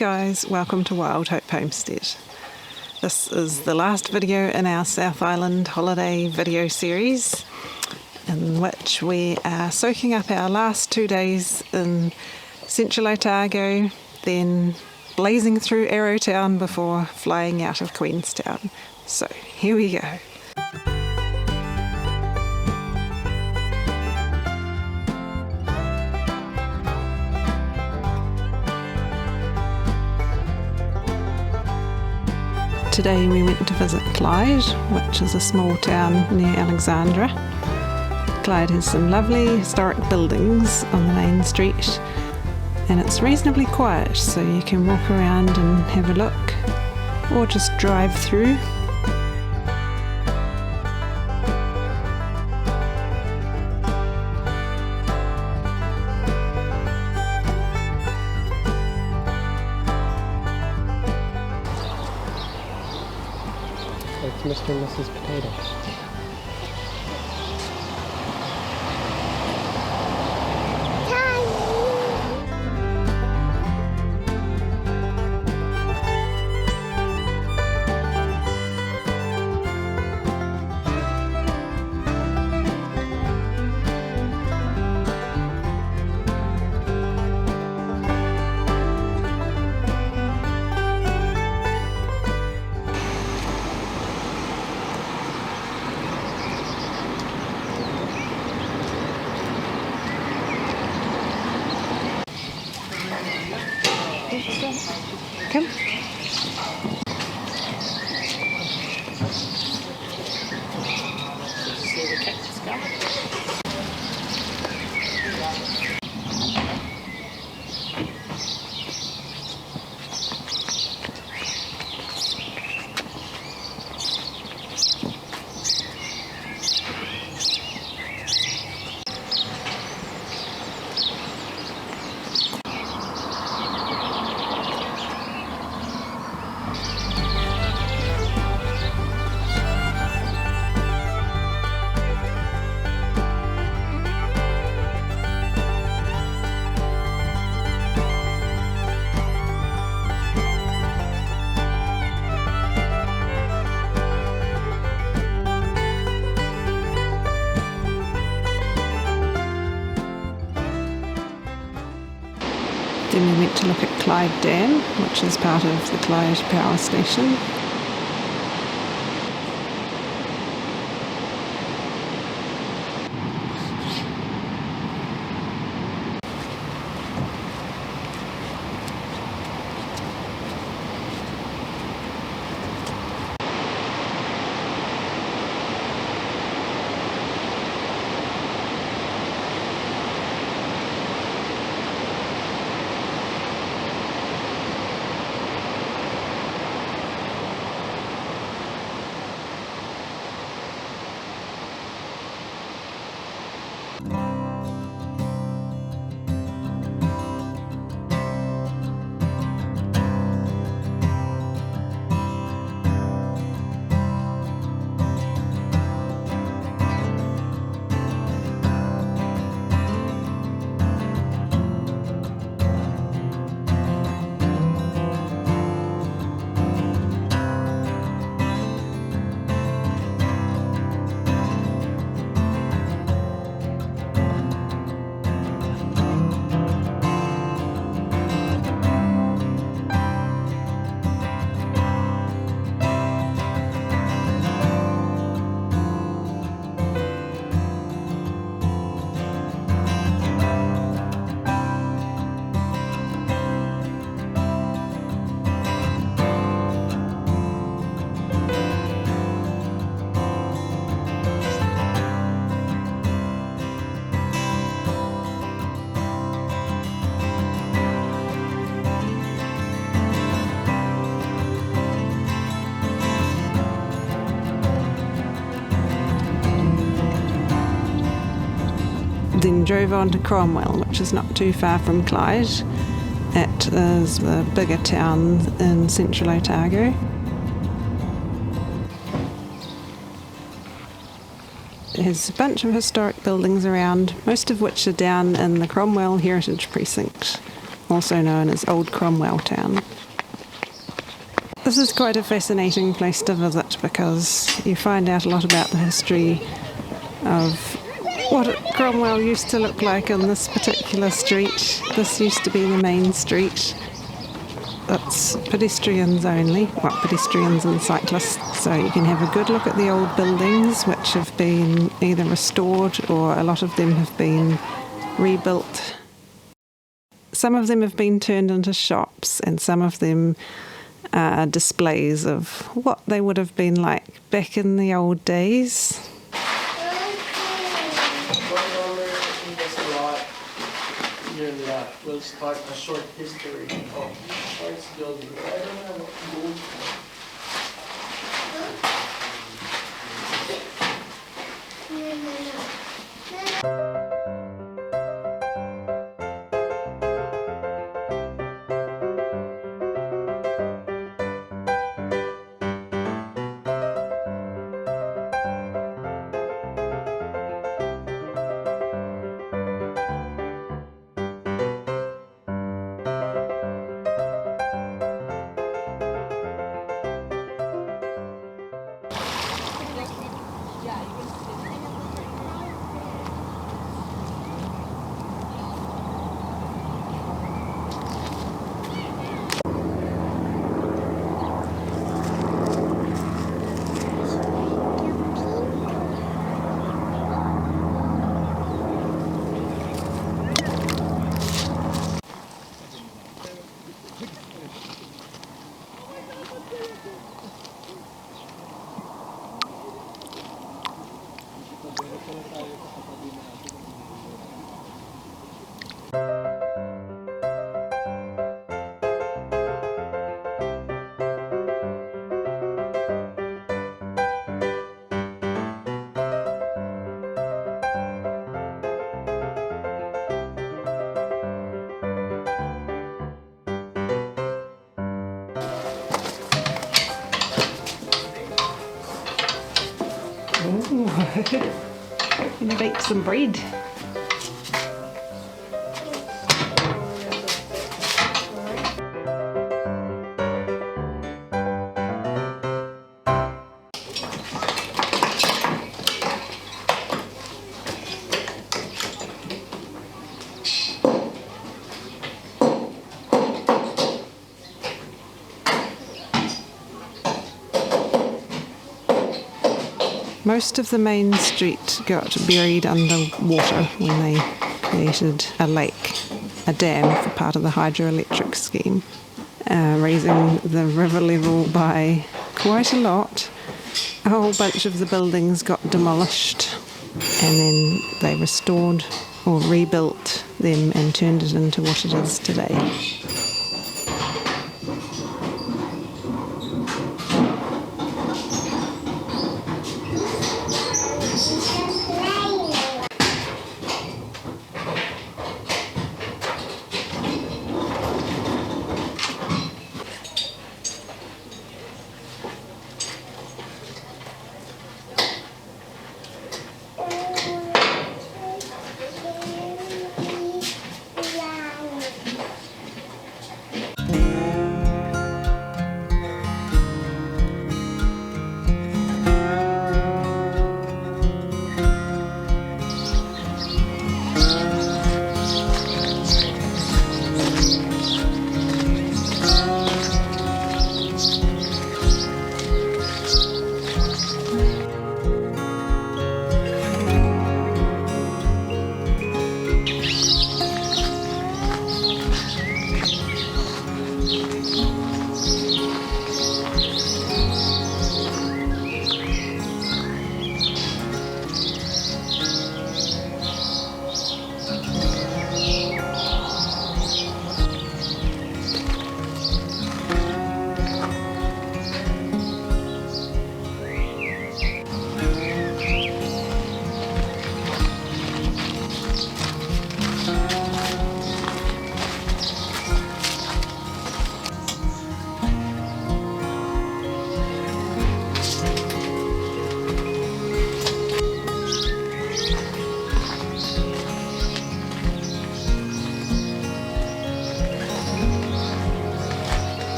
guys, welcome to Wild Hope Homestead. This is the last video in our South Island holiday video series, in which we are soaking up our last 2 days in Central Otago, then blazing through Arrowtown before flying out of Queenstown. So here we go. Today we went to visit Clyde, which is a small town near Alexandra. Clyde has some lovely historic buildings on the main street, and it's reasonably quiet, so you can walk around and have a look, or just drive through. It's Mr. and Mrs. Potato. Come. See the cactus go? Then we went to look at Clyde Dam, which is part of the Clyde Power Station. Then drove on to Cromwell, which is not too far from Clyde. It is the bigger town in Central Otago. It has a bunch of historic buildings around, most of which are down in the Cromwell Heritage Precinct. also known as Old Cromwell Town. This is quite a fascinating place to visit because you find out a lot about the history of what Cromwell used to look like on this particular street. This used to be the main street. It's pedestrians only, well, pedestrians and cyclists, so you can have a good look at the old buildings which have been either restored or a lot of them have been rebuilt. Some of them have been turned into shops and some of them are displays of what they would have been like back in the old days. We'll start a short history of Clyde's building. I don't know what gold. Gonna bake some bread. Most of the main street got buried under water when they created a lake, a dam for part of the hydroelectric scheme, raising the river level by quite a lot. A whole bunch of the buildings got demolished and then they restored or rebuilt them and turned it into what it is today.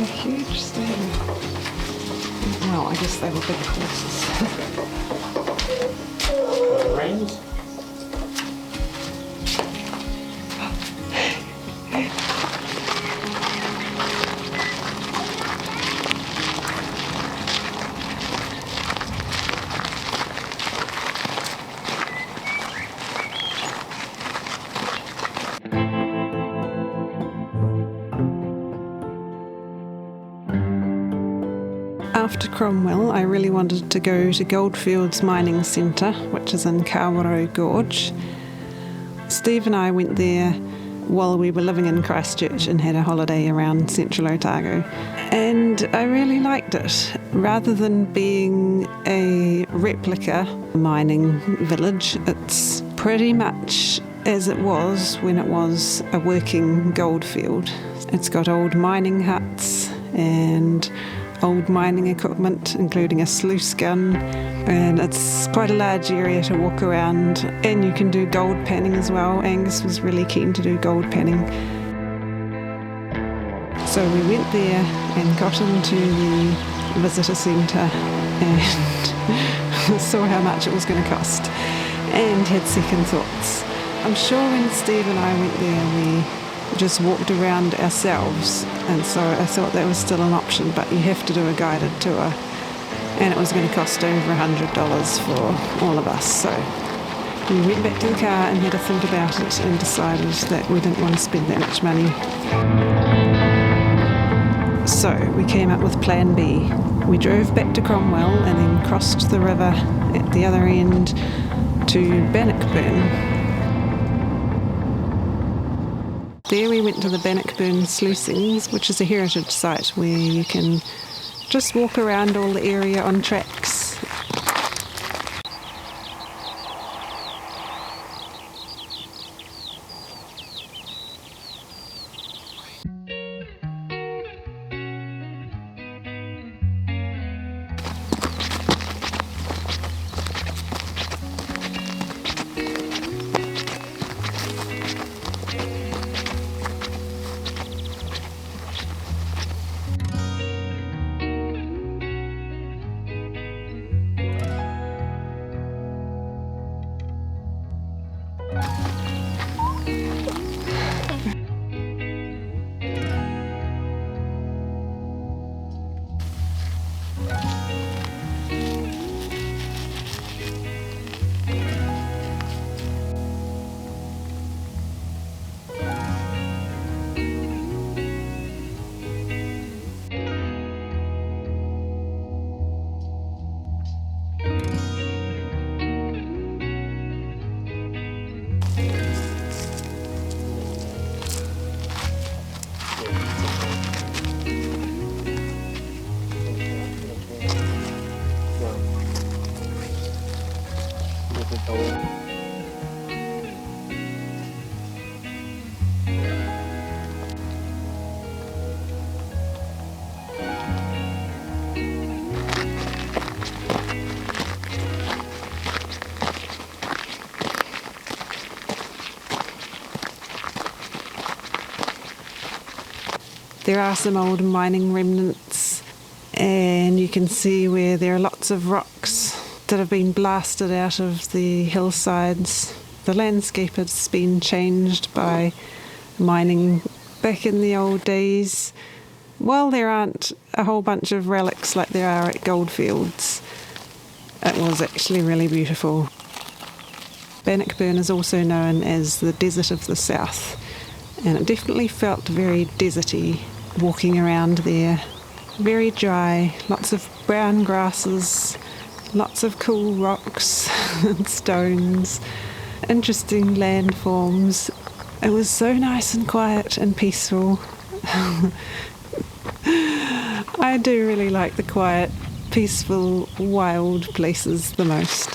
a huge stable. Well, I guess they were big horses. Rains? After Cromwell, I really wanted to go to Goldfields Mining Centre, which is in Kawerau Gorge. Steve and I went there while we were living in Christchurch and had a holiday around Central Otago. And I really liked it. Rather than being a replica mining village, it's pretty much as it was when it was a working goldfield. It's got old mining huts and old mining equipment, including a sluice gun, and it's quite a large area to walk around, and you can do gold panning as well. Angus was really keen to do gold panning. So we went there and got into the visitor centre and saw how much it was going to cost and had second thoughts. I'm sure when Steve and I went there we just walked around ourselves, and so I thought that was still an option, but you have to do a guided tour, and it was going to cost over $100 for all of us. So we went back to the car and had a think about it and decided that we didn't want to spend that much money. So we came up with plan B. We drove back to Cromwell and then crossed the river at the other end to Bannockburn. There we went to the Bannockburn sluicings, which is a heritage site where you can just walk around all the area on tracks. There are some old mining remnants, and you can see where there are lots of rocks that have been blasted out of the hillsides. The landscape has been changed by mining back in the old days. While there aren't a whole bunch of relics like there are at Goldfields, it was actually really beautiful. Bannockburn is also known as the Desert of the South, and it definitely felt very deserty walking around there. Very dry, lots of brown grasses, lots of cool rocks and stones, interesting landforms. It was so nice and quiet and peaceful. I do really like the quiet, peaceful, wild places the most.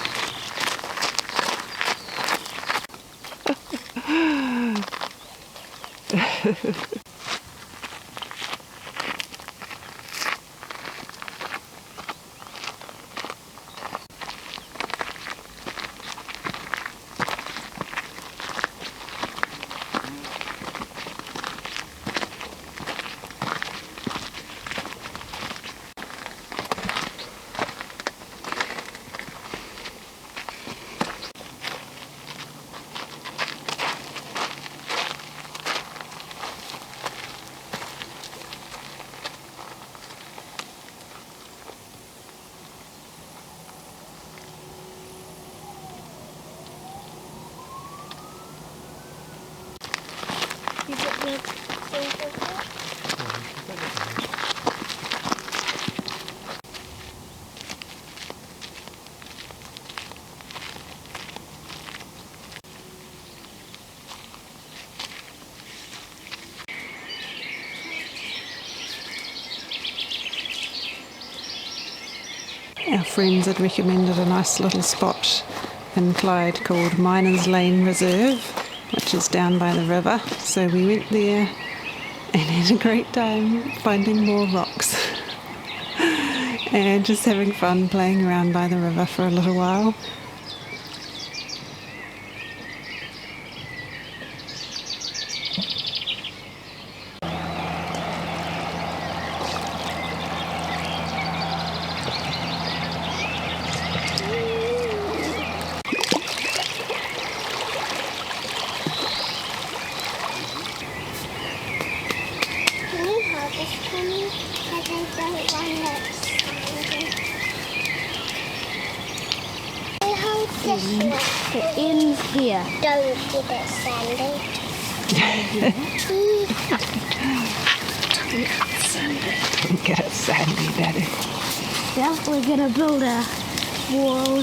Our friends had recommended a nice little spot in Clyde called Miners Lane Reserve, which is down by the river. So we went there and had a great time finding more rocks and just having fun playing around by the river for a little while. It ends here. Don't give it sandy. Don't get it sandy, Daddy. Yeah, we're gonna build a wall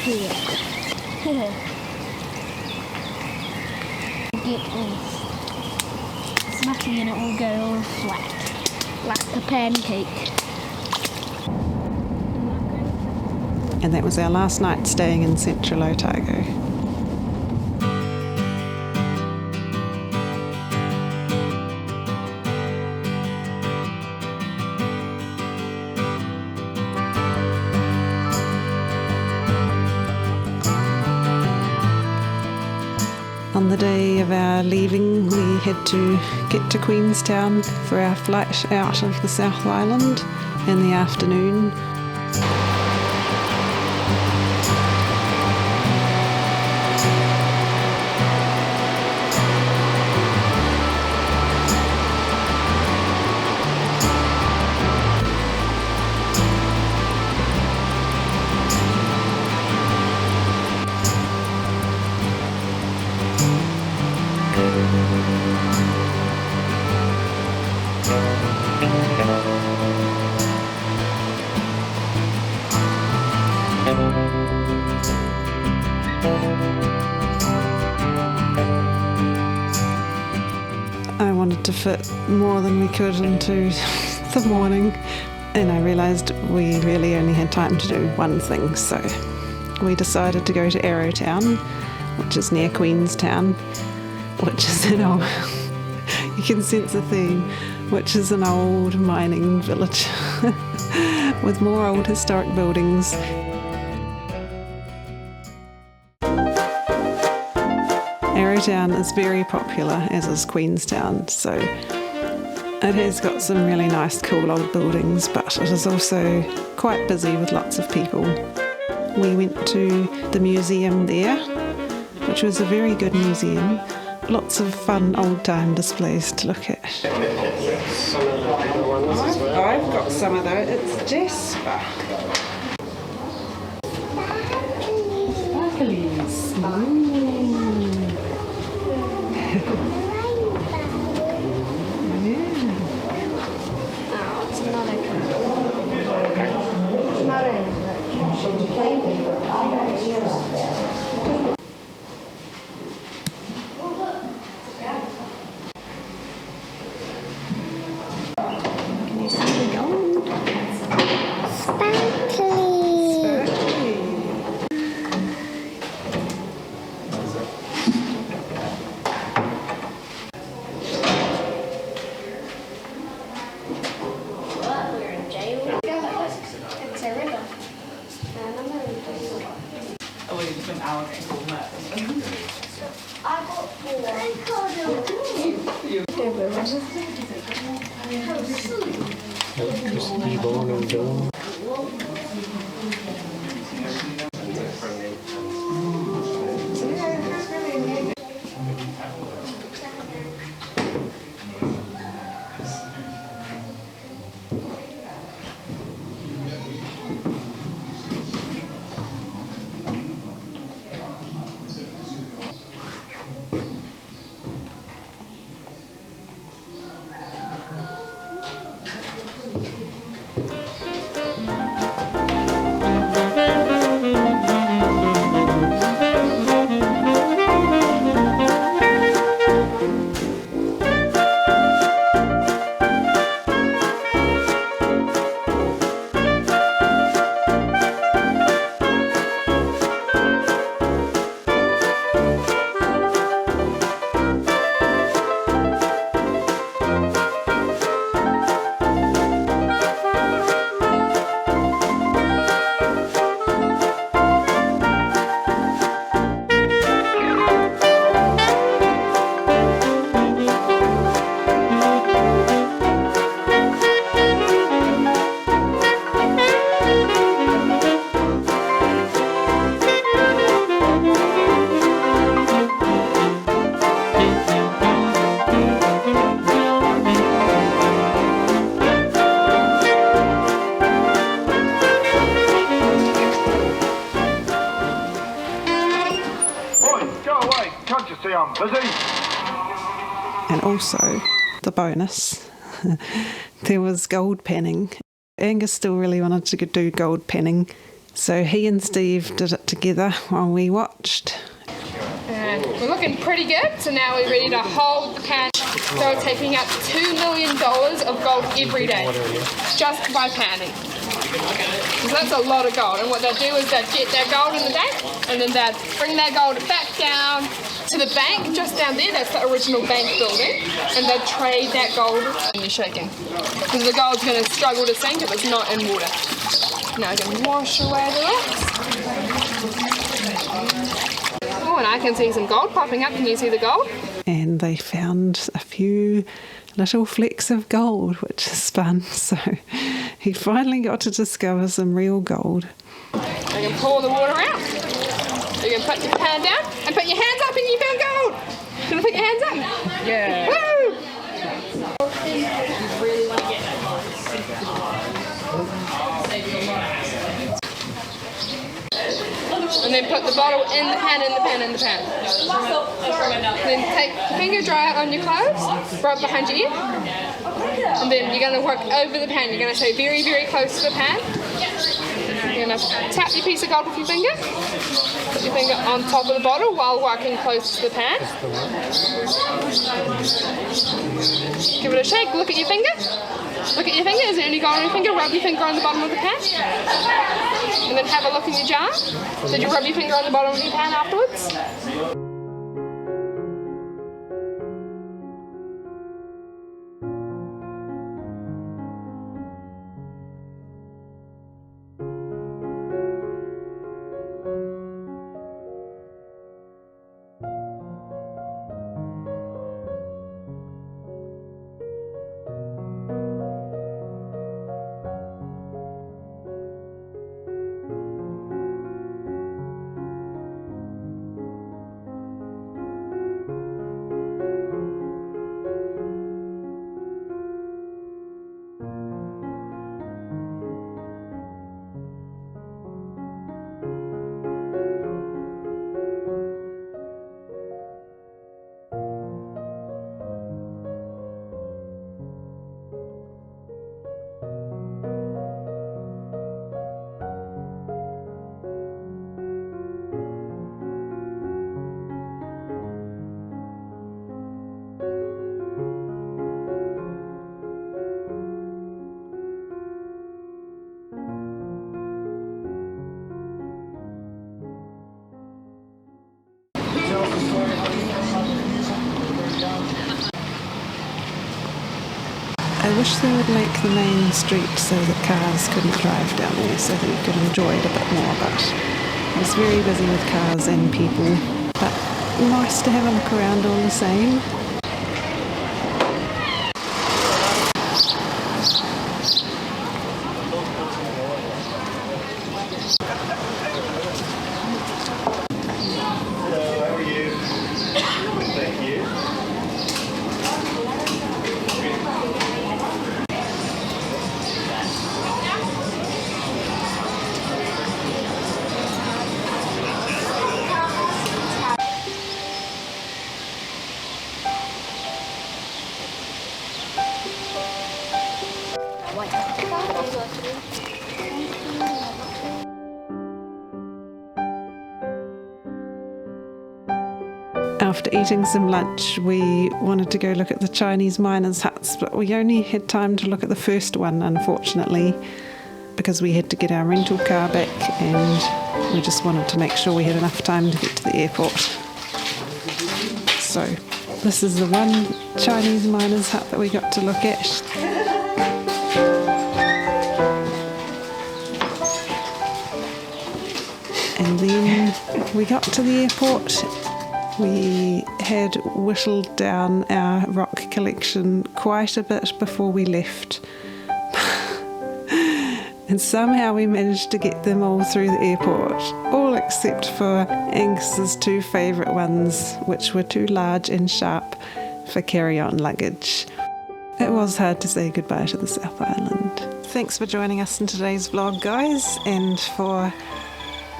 here. Get this smacking and it will go all flat, like a pancake. And that was our last night staying in Central Otago. On the day of our leaving, we had to get to Queenstown for our flight out of the South Island in the afternoon. I wanted to fit more than we could into the morning, and I realised we really only had time to do one thing, so we decided to go to Arrowtown, which is near Queenstown, which is an old, you can sense a theme, which is an old mining village with more old historic buildings. Arrowtown is very popular, as is Queenstown, so it has got some really nice cool old buildings, but it is also quite busy with lots of people. We went to the museum there, which was a very good museum. Lots of fun old time displays to look at. I've got some of those. It's Jasper. Sparklies. Electricity born and done. Steady on, busy. And also, the bonus, there was gold panning. Angus still really wanted to do gold panning, so he and Steve did it together while we watched. And we're looking pretty good, so now we're ready to hold the pan. So we're taking out $2 million of gold every day, just by panning. So that's a lot of gold, and what they'll do is they'll get their gold in the bank, and then they'll bring their gold back down to the bank, just down there, that's the original bank building, and they'll trade that gold when you're shaking. Because the gold's going to struggle to sink if it's not in water. Now I can wash away the rocks. Oh, and I can see some gold popping up. Can you see the gold? And they found a few little flecks of gold, which is fun. So he finally got to discover some real gold. I can pour the water out. You can put your pan down and put your hands up and you found gold. Can I put your hands up? Yeah. Woo! And then put the bottle in the pan, in the pan, in the pan. Then take the finger, dry it on your clothes, rub behind your ear. And then you're going to work over the pan. You're going to stay very, very close to the pan. You're going to tap your piece of gold with your finger. Put your finger on top of the bottle while working close to the pan. Give it a shake. Look at your finger. Look at your finger. Is there any gold on your finger? Rub your finger on the bottom of the pan. And then have a look in your jar. Did you rub your finger on the bottom of your pan afterwards? I wish they would make the main street so that cars couldn't drive down there, so that you could enjoy it a bit more, but it was very busy with cars and people, but nice to have a look around all the same. After eating some lunch, we wanted to go look at the Chinese miners' huts, but we only had time to look at the first one, unfortunately, because we had to get our rental car back and we just wanted to make sure we had enough time to get to the airport. So this is the one Chinese miners' hut that we got to look at. And then we got to the airport. We had whittled down our rock collection quite a bit before we left. And somehow we managed to get them all through the airport, all except for Angus's two favourite ones, which were too large and sharp for carry-on luggage. It was hard to say goodbye to the South Island. Thanks for joining us in today's vlog, guys, and for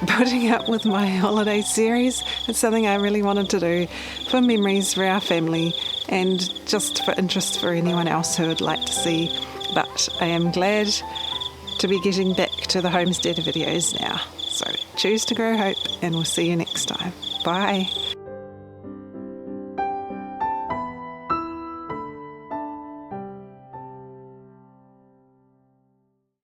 putting up with my holiday series. It's something I really wanted to do for memories for our family and just for interest for anyone else who would like to see. But I am glad to be getting back to the homestead videos now. So choose to grow hope, and we'll see you next time. Bye.